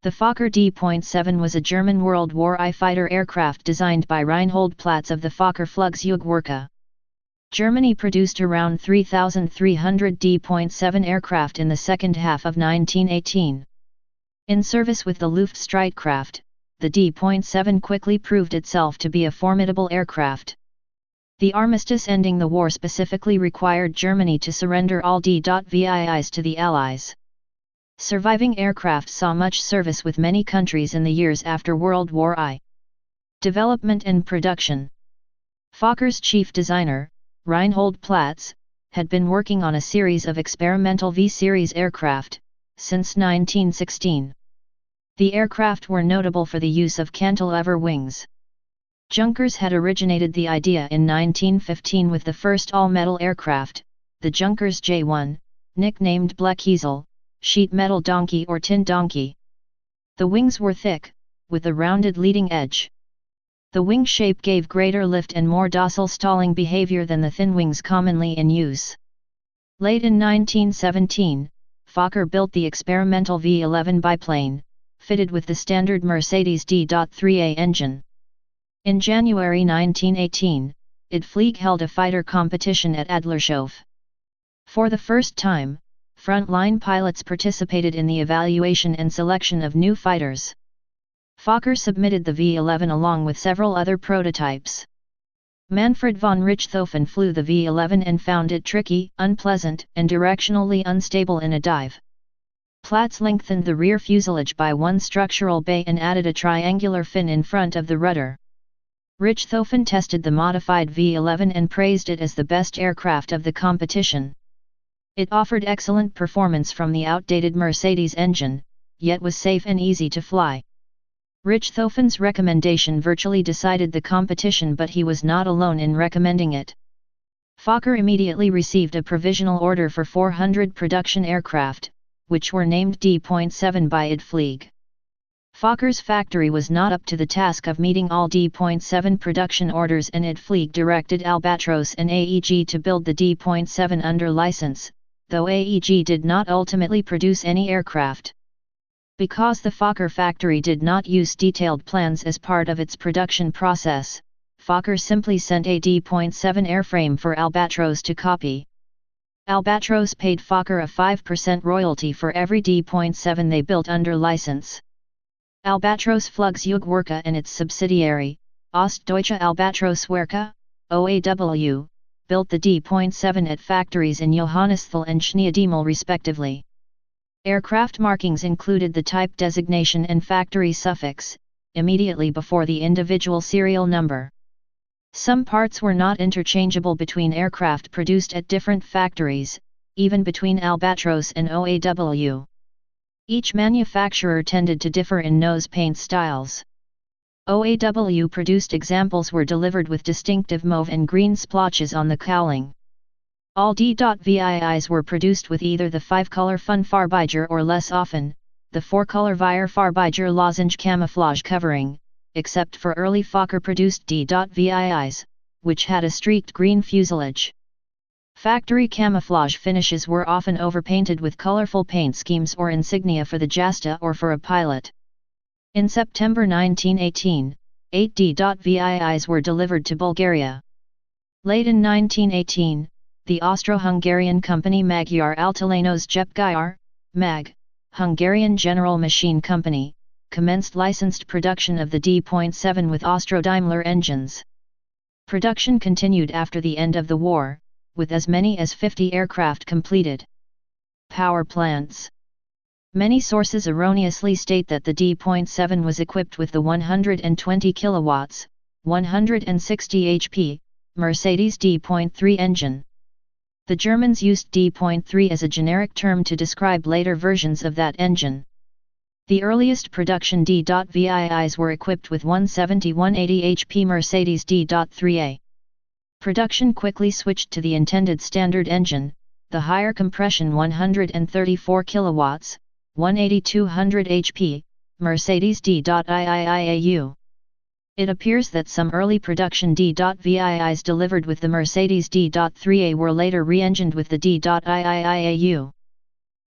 The Fokker D.7 was a German World War I fighter aircraft designed by Reinhold Platz of the Fokker Flugzeugwerke. Germany produced around 3,300 D.7 aircraft in the second half of 1918. In service with the Luftstreitkraft, the D.7 quickly proved itself to be a formidable aircraft. The armistice ending the war specifically required Germany to surrender all D.VIIs to the Allies. Surviving aircraft saw much service with many countries in the years after World War I. Development and production. Fokker's chief designer, Reinhold Platz, had been working on a series of experimental V-series aircraft since 1916. The aircraft were notable for the use of cantilever wings. Junkers had originated the idea in 1915 with the first all-metal aircraft, the Junkers J1, nicknamed Blechesel, sheet metal donkey or tin donkey. The wings were thick, with a rounded leading edge. The wing shape gave greater lift and more docile stalling behavior than the thin wings commonly in use. Late in 1917, Fokker built the experimental V11 biplane, fitted with the standard Mercedes D.3A engine. In January 1918, it held a fighter competition at Adlershof. For the first time, frontline pilots participated in the evaluation and selection of new fighters. Fokker submitted the V11 along with several other prototypes. Manfred von Richthofen flew the V11 and found it tricky, unpleasant, and directionally unstable in a dive. Platz lengthened the rear fuselage by one structural bay and added a triangular fin in front of the rudder. Richthofen tested the modified V11 and praised it as the best aircraft of the competition. It offered excellent performance from the outdated Mercedes engine, yet was safe and easy to fly. Richthofen's recommendation virtually decided the competition, but he was not alone in recommending it. Fokker immediately received a provisional order for 400 production aircraft, which were named D.7 by IDFLIG. Fokker's factory was not up to the task of meeting all D.7 production orders, and IDFLIG directed Albatros and AEG to build the D.7 under license, though AEG did not ultimately produce any aircraft. Because the Fokker factory did not use detailed plans as part of its production process, Fokker simply sent a D.7 airframe for Albatros to copy. Albatros paid Fokker a 5% royalty for every D.7 they built under license. Albatros Flugzeugwerke and its subsidiary, Ostdeutsche Albatroswerke, OAW, built the D.7 at factories in Johannisthal and Schneidemel respectively. Aircraft markings included the type designation and factory suffix, immediately before the individual serial number. Some parts were not interchangeable between aircraft produced at different factories, even between Albatros and OAW. Each manufacturer tended to differ in nose paint styles. OAW produced examples were delivered with distinctive mauve and green splotches on the cowling. All D.VIIs were produced with either the 5-color Funfarbiger or, less often, the 4-color Weierfarbiger lozenge camouflage covering, except for early Fokker-produced D.VIIs, which had a streaked green fuselage. Factory camouflage finishes were often overpainted with colorful paint schemes or insignia for the Jasta or for a pilot. In September 1918, 8 D.VIIs were delivered to Bulgaria. Late in 1918, the Austro-Hungarian company Magyar Altalénos Gyár, MAG, Hungarian General Machine Company, commenced licensed production of the D.7 with Austro-Daimler engines. Production continued after the end of the war, with as many as 50 aircraft completed. Power plants. Many sources erroneously state that the D.7 was equipped with the 120 kW, 160 HP, Mercedes D.3 engine. The Germans used D.3 as a generic term to describe later versions of that engine. The earliest production D.VIIs were equipped with 170-180 HP Mercedes D.3A. Production quickly switched to the intended standard engine, the higher compression 134 kW, 180-200 HP, Mercedes D.IIIAU. It appears that some early production D.VIIs delivered with the Mercedes D.3A were later re-engined with the D.IIIAU.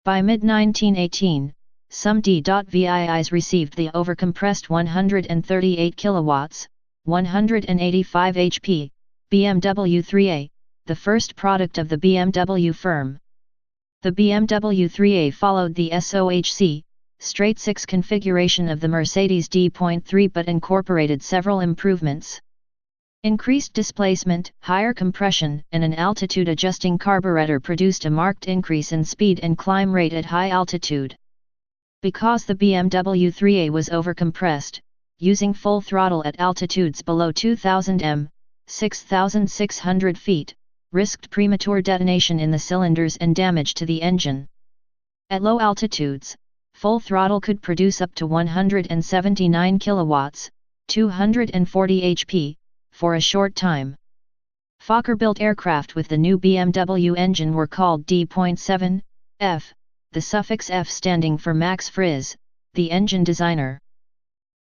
By mid-1918, some D.VIIs received the overcompressed 138 kilowatts, 185 HP, BMW 3A, the first product of the BMW firm. The BMW 3A followed the SOHC, straight 6 configuration of the Mercedes D.3 but incorporated several improvements. Increased displacement, higher compression, and an altitude-adjusting carburetor produced a marked increase in speed and climb rate at high altitude. Because the BMW 3A was overcompressed, using full throttle at altitudes below 2000 m, 6,600 feet, risked premature detonation in the cylinders and damage to the engine. At low altitudes, full throttle could produce up to 179 kilowatts, 240 HP, for a short time. Fokker-built aircraft with the new BMW engine were called D.7 F, the suffix F standing for Max Friz, the engine designer.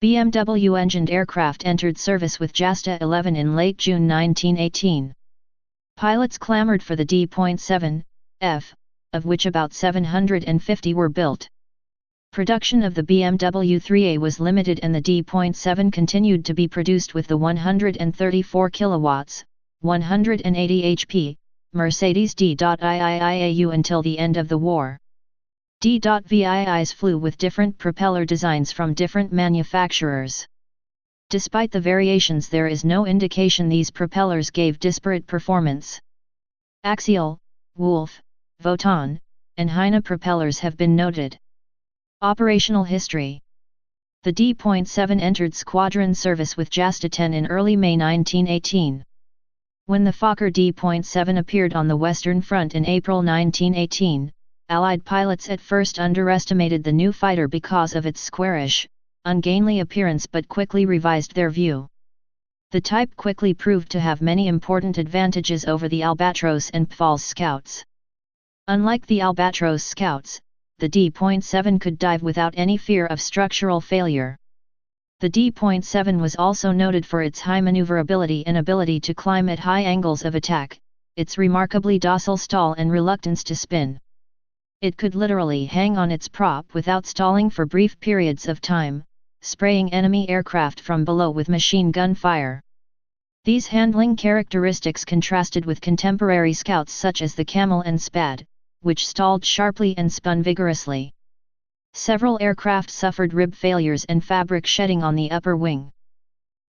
BMW engined aircraft entered service with JASTA 11 in late June 1918. Pilots clamored for the D.7 F, of which about 750 were built. Production of the BMW 3A was limited and the D.7 continued to be produced with the 134 kilowatts, 180 HP, Mercedes D.IIIAU until the end of the war. D.VIIs flew with different propeller designs from different manufacturers. Despite the variations, there is no indication these propellers gave disparate performance. Axial, Wolf, Votan, and Heine propellers have been noted. Operational history. The D.7 entered squadron service with JASTA 10 in early May 1918. When the Fokker D.7 appeared on the Western Front in April 1918, Allied pilots at first underestimated the new fighter because of its squarish, ungainly appearance but quickly revised their view. The type quickly proved to have many important advantages over the Albatros and Pfalz Scouts. Unlike the Albatros Scouts, the D.7 could dive without any fear of structural failure. The D.7 was also noted for its high maneuverability and ability to climb at high angles of attack, its remarkably docile stall and reluctance to spin. It could literally hang on its prop without stalling for brief periods of time, spraying enemy aircraft from below with machine gun fire. These handling characteristics contrasted with contemporary Scouts such as the Camel and Spad, which stalled sharply and spun vigorously. Several aircraft suffered rib failures and fabric shedding on the upper wing.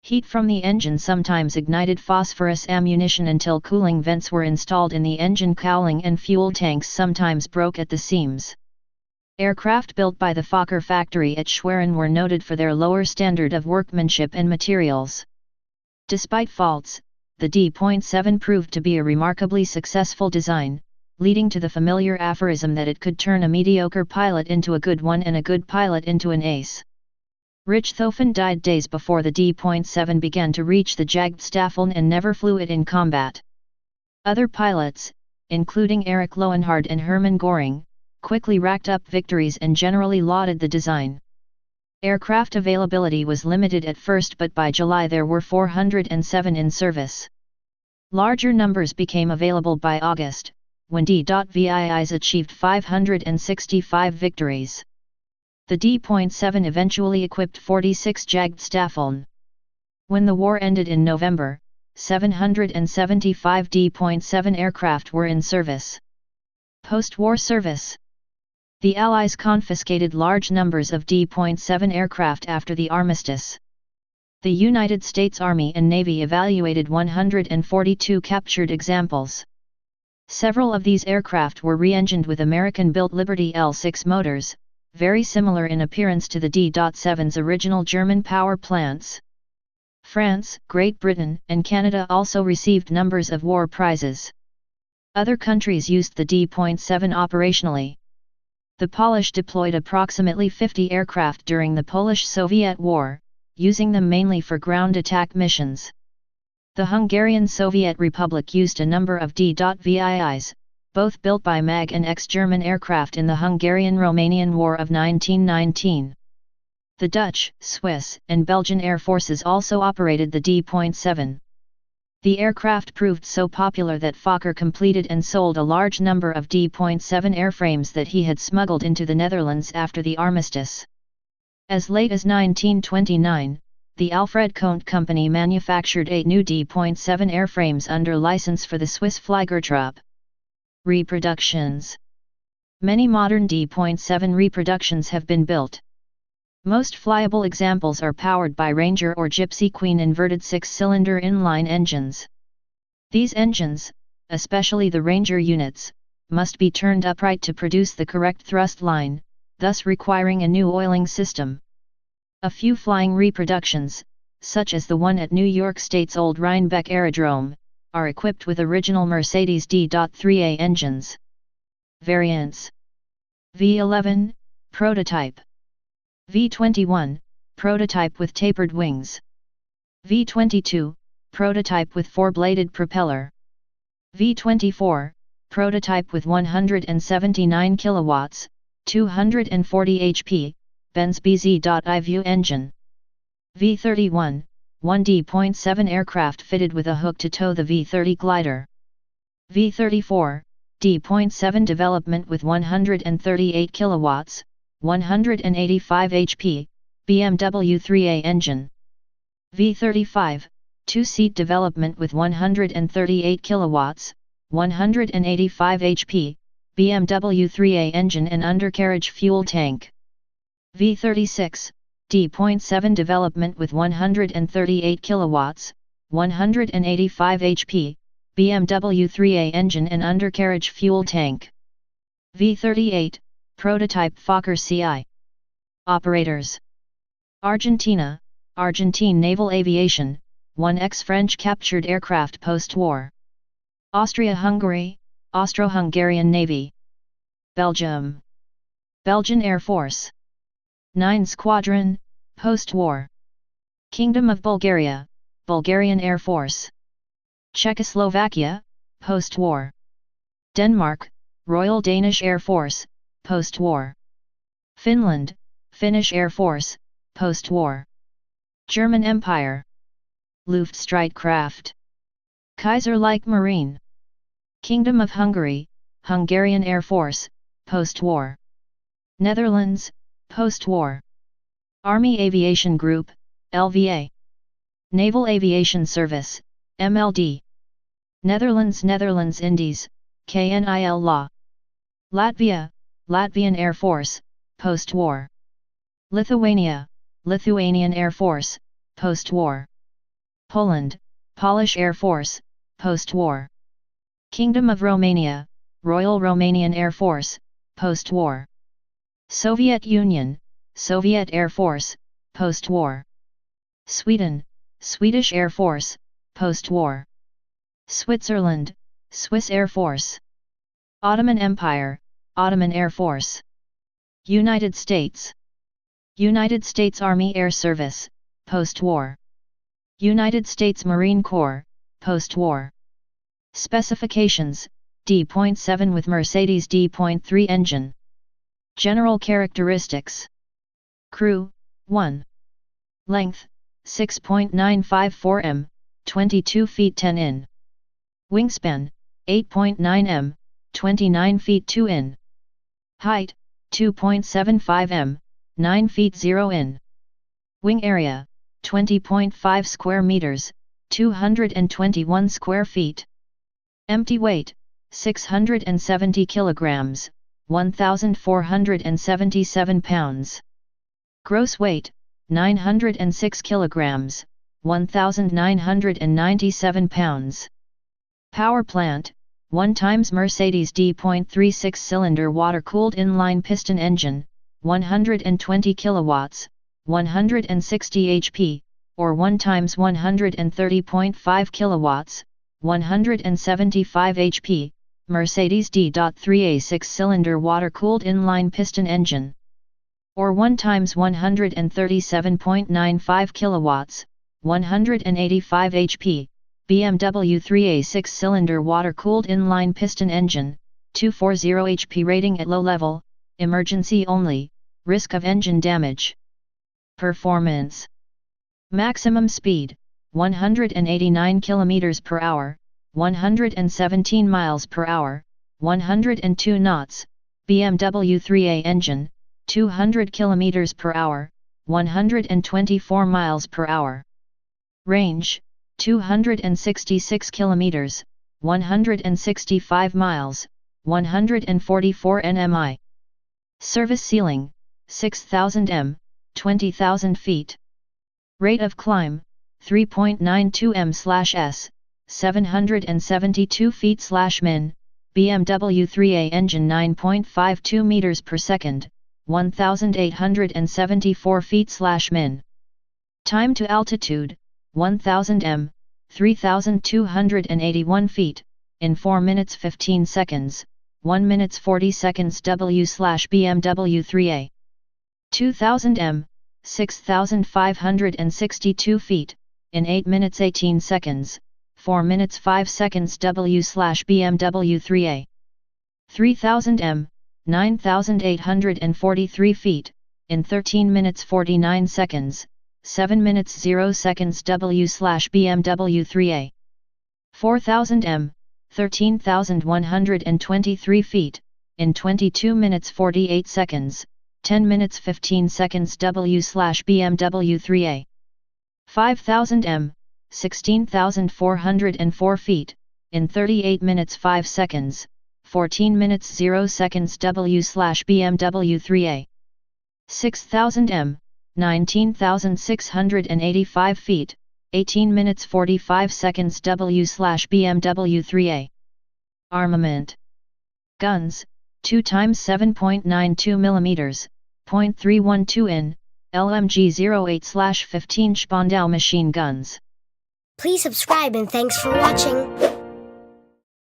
Heat from the engine sometimes ignited phosphorus ammunition until cooling vents were installed in the engine cowling, and fuel tanks sometimes broke at the seams. Aircraft built by the Fokker factory at Schwerin were noted for their lower standard of workmanship and materials. Despite faults, the D.7 proved to be a remarkably successful design, leading to the familiar aphorism that it could turn a mediocre pilot into a good one and a good pilot into an ace. Richthofen died days before the D.7 began to reach the Jagdstaffeln and never flew it in combat. Other pilots, including Erich Lohenhard and Hermann Göring, quickly racked up victories and generally lauded the design. Aircraft availability was limited at first, but by July there were 407 in service. Larger numbers became available by August, when D.VIIs achieved 565 victories. The D.7 eventually equipped 46 Jagdstaffeln. When the war ended in November, 775 D.7 aircraft were in service. Post-war service. The Allies confiscated large numbers of D.7 aircraft after the armistice. The United States Army and Navy evaluated 142 captured examples. Several of these aircraft were re-engined with American-built Liberty L6 motors, very similar in appearance to the D.7's original German power plants. France, Great Britain, and Canada also received numbers of war prizes. Other countries used the D.7 operationally. The Polish deployed approximately 50 aircraft during the Polish-Soviet War, using them mainly for ground attack missions. The Hungarian Soviet Republic used a number of D.VIIs, both built by MAG and ex-German aircraft in the Hungarian-Romanian War of 1919. The Dutch, Swiss, and Belgian air forces also operated the D.7. The aircraft proved so popular that Fokker completed and sold a large number of D.7 airframes that he had smuggled into the Netherlands after the armistice. As late as 1929, the Alfred Comte Company manufactured 8 new D.7 airframes under license for the Swiss Fliegertruppe. Reproductions. Many modern D.7 reproductions have been built. Most flyable examples are powered by Ranger or Gypsy Queen inverted 6-cylinder inline engines. These engines, especially the Ranger units, must be turned upright to produce the correct thrust line, thus requiring a new oiling system. A few flying reproductions, such as the one at New York State's Old Rhinebeck Aerodrome, are equipped with original Mercedes D.3A engines. Variants: V11, prototype. V21, prototype with tapered wings. V22, prototype with 4-bladed propeller. V24, prototype with 179 kilowatts, 240 HP, Benz BZ.I engine. V31, 1D.7 aircraft fitted with a hook to tow the V30 glider. V34, D.7 development with 138 kilowatts, 185 HP, BMW 3A engine. V35, 2-seat development with 138 kilowatts, 185 HP, BMW 3A engine and undercarriage fuel tank. V36, D.7 development with 138 kilowatts, 185 HP, BMW 3A engine and undercarriage fuel tank. V38, prototype Fokker CI. Operators: Argentina, Argentine Naval Aviation, 1X French captured aircraft post-war. Austria-Hungary, Austro-Hungarian Navy. Belgium, Belgian Air Force. 9 Squadron, post-war. Kingdom of Bulgaria, Bulgarian Air Force. Czechoslovakia, post-war. Denmark, Royal Danish Air Force, post-war. Finland, Finnish Air Force, post-war. German Empire. Luftstreitkräfte. Kaiserliche Marine. Kingdom of Hungary, Hungarian Air Force, post-war. Netherlands, post-war. Army Aviation Group, LVA. Naval Aviation Service, MLD. Netherlands Netherlands Indies, KNIL Law. Latvia, Latvian Air Force, post-war. Lithuania, Lithuanian Air Force, post-war. Poland, Polish Air Force, post-war. Kingdom of Romania, Royal Romanian Air Force, post-war. Soviet Union, Soviet Air Force, post-war. Sweden, Swedish Air Force, post-war. Switzerland, Swiss Air Force. Ottoman Empire, Ottoman Air Force. United States. United States Army Air Service, post-war. United States Marine Corps, post-war. Specifications: D.7 with Mercedes D.3 engine. General characteristics. Crew, 1. Length, 6.954 m, 22 feet 10 in. Wingspan, 8.9 m, 29 feet 2 in. Height, 2.75 m, 9 feet 0 in. Wing area, 20.5 square meters, 221 square feet. Empty weight, 670 kilograms, 1,477 pounds. Gross weight, 906 kilograms, 1,997 pounds. Power plant, 1 times Mercedes D.36 cylinder water-cooled inline piston engine, 120 kilowatts, 160 HP, or 1 times 130.5 kilowatts, 175 HP, Mercedes D.3A 6-cylinder water-cooled inline piston engine. Or 1 times 137.95 kilowatts, 185 HP, BMW 3A 6-cylinder water-cooled inline piston engine, 240 HP rating at low level, emergency only, risk of engine damage. Performance. Maximum speed, 189 km per hour, 117 miles per hour, 102 knots, BMW 3A engine, 200 km per hour, 124 miles per hour. Range, 266 km, 165 miles, 144 nmi. Service ceiling, 6,000 m, 20,000 feet. Rate of climb, 3.92 m/s, 772 feet/min, BMW 3A engine 9.52 meters per second, 1,874 feet/min. Time to altitude, 1,000 m, 3,281 feet, in 4 minutes 15 seconds, 1 minutes 40 seconds W/BMW 3A. 2,000 m, 6,562 feet, in 8 minutes 18 seconds, 4 minutes 5 seconds W/BMW 3A. 3,000 m, 9,843 feet, in 13 minutes 49 seconds, 7 minutes 0 seconds W/BMW 3A. 4,000 m, 13,123 feet, in 22 minutes 48 seconds, 10 minutes 15 seconds W/BMW 3A. 5,000 m, 16,404 feet, in 38 minutes 5 seconds, 14 minutes 0 seconds W/BMW 3A. 6,000 m, 19,685 feet, 18 minutes 45 seconds W/BMW 3A. Armament. Guns, 2 x 7.92 mm, .312 in, LMG 08/15 Spandau machine guns. Please subscribe and thanks for watching.